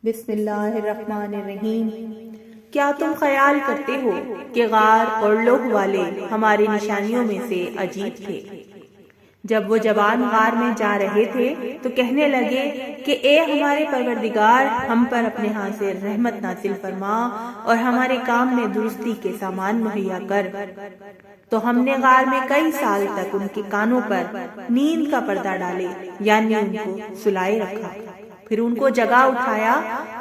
بسم اللہ الرحمن الرحیم۔ کیا تم خیال کرتے ہو کہ غار اور لوہ والے ہماری نشانیوں میں سے عجیب تھے؟ جب وہ جوان غار میں جا رہے تھے تو کہنے لگے کہ اے ہمارے پروردگار، ہم پر اپنے ہاں سے رحمت نازل فرما اور ہمارے کام میں درستی کے سامان مہیا کر۔ تو ہم نے غار میں کئی سال تک ان کے کانوں پر نیند کا پردہ ڈالے، یعنی ان کو سلائے رکھا، پھر ان کو جگہ اٹھایا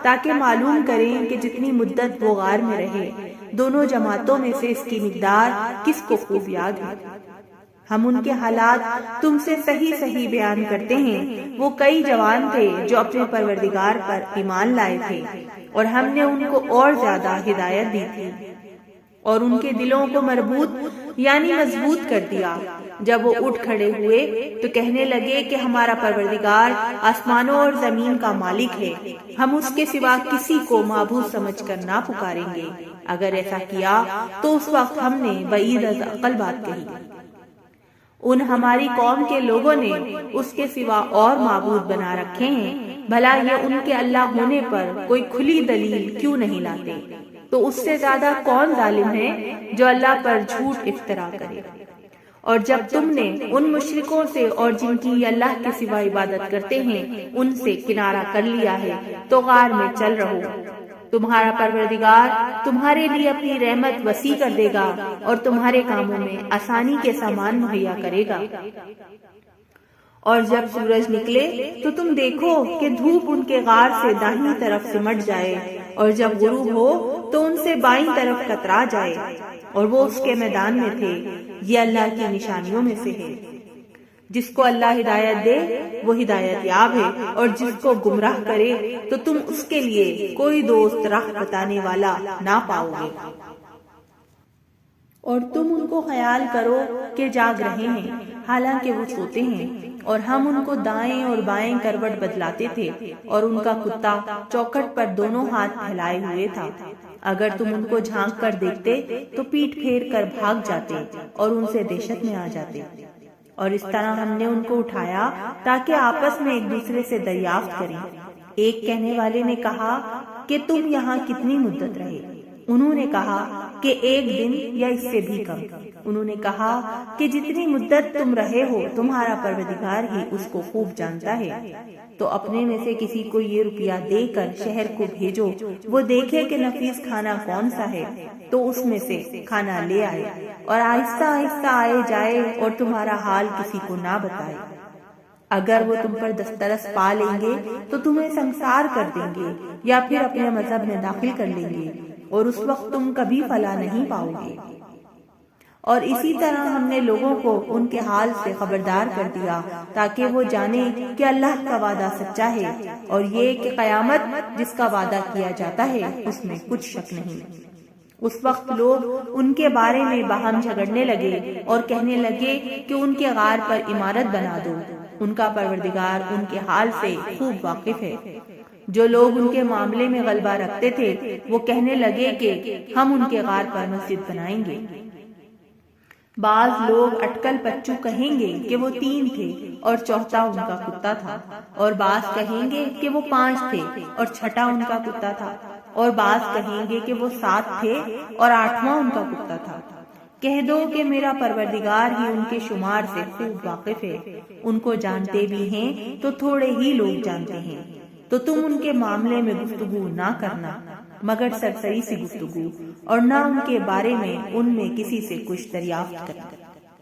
تاکہ معلوم کریں کہ جتنی مدت وہ غار میں رہے دونوں جماعتوں میں سے اس کی مقدار کس کو خوب یاد ہے۔ ہم ان کے حالات تم سے صحیح بیان کرتے ہیں۔ وہ کئی جوان تھے جو اپنے پروردگار پر ایمان لائے تھے اور ہم نے ان کو اور زیادہ ہدایت دی تھی اور ان کے دلوں کو مربوط یعنی مضبوط کر دیا۔ جب وہ اٹھ کھڑے ہوئے تو کہنے لگے کہ ہمارا پروردگار آسمانوں اور زمین کا مالک ہے، ہم اس کے سوا کسی کو معبود سمجھ کر نہ پکاریں گے۔ اگر ایسا کیا تو اس وقت ہم نے بعید از عقل بات کہی۔ ان ہماری قوم کے لوگوں نے اس کے سوا اور معبود بنا رکھے ہیں، بھلا یہ ان کے اللہ ہونے پر کوئی کھلی دلیل کیوں نہیں لاتے؟ تو اس سے زیادہ کون ظالم ہے جو اللہ پر جھوٹ افترا کرے؟ اور جب تم نے ان مشرکوں سے اور جن کی اللہ کے سوا عبادت کرتے ہیں ان سے کنارہ کر لیا ہے تو غار میں چل رہو، تمہارا پروردگار تمہارے لیے اپنی رحمت وسیع کر دے گا اور تمہارے کاموں میں آسانی کے سامان مہیا کرے گا۔ اور جب سورج نکلے تو تم دیکھو کہ دھوپ ان کے غار سے داہنی طرف سمٹ جائے اور جب غروب ہو تو ان سے بائیں طرف کترا جائے، اور وہ اس کے میدان میں تھے۔ یہ اللہ کی نشانیوں میں سے ہے۔ جس کو اللہ ہدایت دے وہ ہدایت یاب ہے، اور جس کو گمراہ کرے تو تم اس کے لیے کوئی دوست راہ بتانے والا نہ پاؤ گے۔ اور تم ان کو خیال کرو کہ جاگ رہے ہیں حالانکہ وہ سوتے ہیں، اور ہم ان کو دائیں اور بائیں کروٹ بدلاتے تھے، اور ان کا کتا چوکھٹ پر دونوں ہاتھ پھیلائے ہوئے تھا۔ اگر تم ان کو جھانک کر دیکھتے تو پیٹ پھیر کر بھاگ جاتے اور ان سے دہشت میں آ جاتے۔ اور اس طرح ہم نے ان کو اٹھایا تاکہ آپس میں ایک دوسرے سے دریافت کریں۔ ایک کہنے والے نے کہا کہ تم یہاں کتنی مدت رہے؟ انہوں نے کہا کہ 1 دن یا اس سے بھی کم۔ انہوں نے کہا کہ جتنی مدت تم رہے ہو تمہارا پروردگار ہی اس کو خوب جانتا ہے۔ تو اپنے میں سے کسی کو یہ روپیہ دے کر شہر کو بھیجو، وہ دیکھے کہ نفیس کھانا کون سا ہے تو اس میں سے کھانا لے آئے، اور آہستہ آہستہ آئے جائے اور تمہارا حال کسی کو نہ بتائے۔ اگر وہ تم پر دسترس پا لیں گے تو تمہیں سنسار کر دیں گے یا پھر اپنے مذہب میں داخل کر لیں گے، اور اس وقت تم کبھی فلاح نہیں پاؤ گے۔ اور اسی طرح ہم نے لوگوں کو ان کے حال سے خبردار کر دیا تاکہ وہ جانیں کہ اللہ کا وعدہ سچا ہے، اور یہ کہ قیامت جس کا وعدہ کیا جاتا ہے اس میں کچھ شک نہیں۔ اس وقت لوگ ان کے بارے میں باہم جھگڑنے لگے اور کہنے لگے کہ ان کے غار پر عمارت بنا دو۔ ان کا پروردگار ان کے حال سے خوب واقف ہے۔ جو لوگ ان کے معاملے میں غلبہ رکھتے تھے وہ کہنے لگے کہ ہم ان کے غار پر مسجد بنائیں گے۔ بعض لوگ اٹکل پچو کہیں گے کہ وہ 3 تھے اور چوتھا ان کا کتا تھا، اور بعض کہیں گے کہ وہ 5 تھے اور چھٹا ان کا کتا تھا، اور بعض کہیں گے کہ وہ 7 تھے اور 8واں ان کا کتا تھا۔ کہہ دو کہ میرا پروردگار ہی ان کے شمار سے خوب واقف ہے، ان کو جانتے بھی ہیں تو تھوڑے ہی لوگ جانتے ہیں۔ تو تم ان کے معاملے میں گفتگو نہ کرنا مگر سرسری سی گفتگو، اور نہ ان کے بارے میں ان میں کسی سے کچھ دریافت کرنا۔